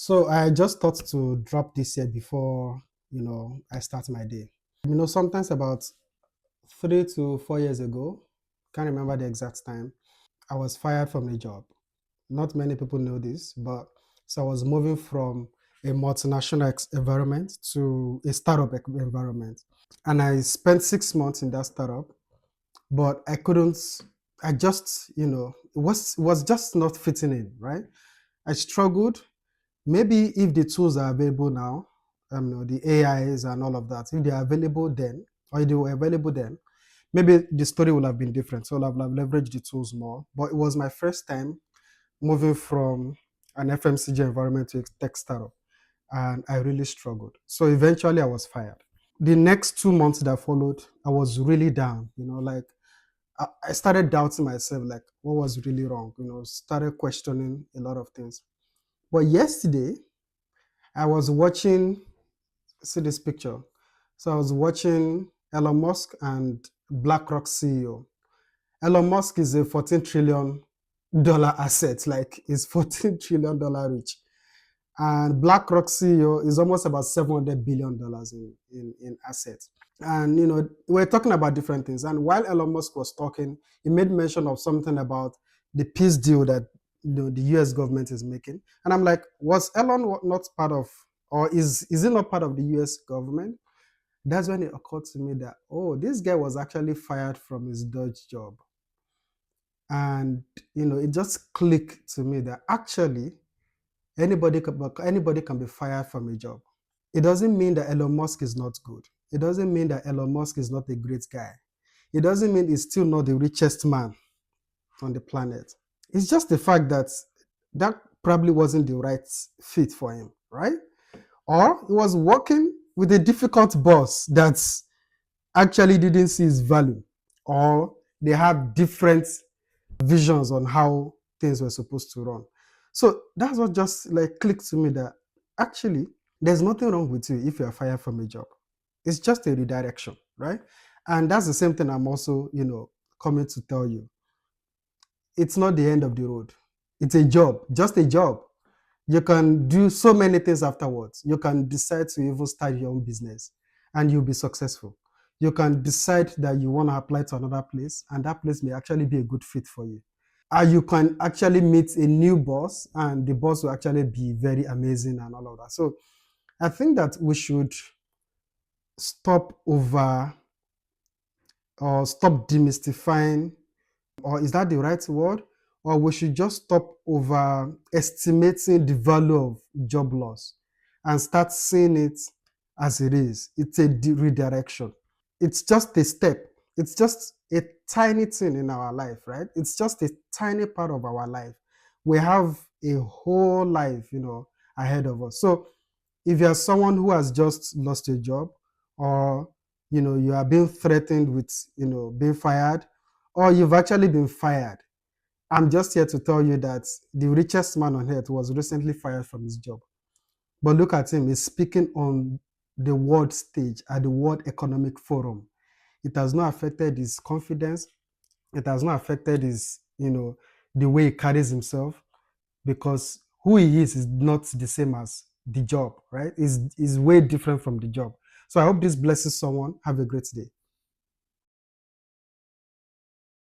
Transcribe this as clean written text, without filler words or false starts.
So I just thought to drop this here before, I start my day. Sometimes about 3 to 4 years ago, can't remember the exact time, I was fired from a job. Not many people know this, but so I was moving from a multinational environment to a startup environment. And I spent 6 months in that startup, but I couldn't, I just, it was just not fitting in, right? I struggled. Maybe if the tools are available now, the AIs and all of that, if they are available then, or if they were available then, maybe the story would have been different. So I'll have leveraged the tools more. But it was my first time moving from an FMCG environment to a tech startup, and I really struggled. So eventually I was fired. The next 2 months that followed, I was really down. Like I started doubting myself, like what was really wrong. Started questioning a lot of things. But yesterday, I was watching, see this picture. So I was watching Elon Musk and BlackRock CEO. Elon Musk is a $14 trillion asset, like he's $14 trillion rich. And BlackRock CEO is almost about $700 billion in assets. And we're talking about different things. And while Elon Musk was talking, he made mention of something about the peace deal that the US government is making. And I'm like, was Elon not part of, or is he not part of the US government? That's when it occurred to me that, oh, this guy was actually fired from his Dodge job. And it just clicked to me that actually anybody can be fired from a job. It doesn't mean that Elon Musk is not good. It doesn't mean that Elon Musk is not a great guy. It doesn't mean he's still not the richest man on the planet. It's just the fact that that probably wasn't the right fit for him, right? Or he was working with a difficult boss that actually didn't see his value, or they have different visions on how things were supposed to run. So that's what just like clicked to me that actually there's nothing wrong with you if you're fired from a job. It's just a redirection, right? And that's the same thing I'm also, coming to tell you. It's not the end of the road. It's a job, just a job. You can do so many things afterwards. You can decide to even start your own business and you'll be successful. You can decide that you want to apply to another place and that place may actually be a good fit for you. You can actually meet a new boss and the boss will actually be very amazing and all of that. So I think that we should stop over or stop demystifying, or is that the right word? Or we should just stop overestimating the value of job loss and start seeing it as it is. It's a redirection. It's just a step. It's just a tiny thing in our life, right? It's just a tiny part of our life. We have a whole life, ahead of us. So if you're someone who has just lost a job, or you are being threatened with being fired, or you've actually been fired, I'm just here to tell you that the richest man on earth was recently fired from his job. But look at him, he's speaking on the world stage at the World Economic Forum. It has not affected his confidence. It has not affected his, the way he carries himself, because who he is not the same as the job, right? Is way different from the job. So I hope this blesses someone. Have a great day.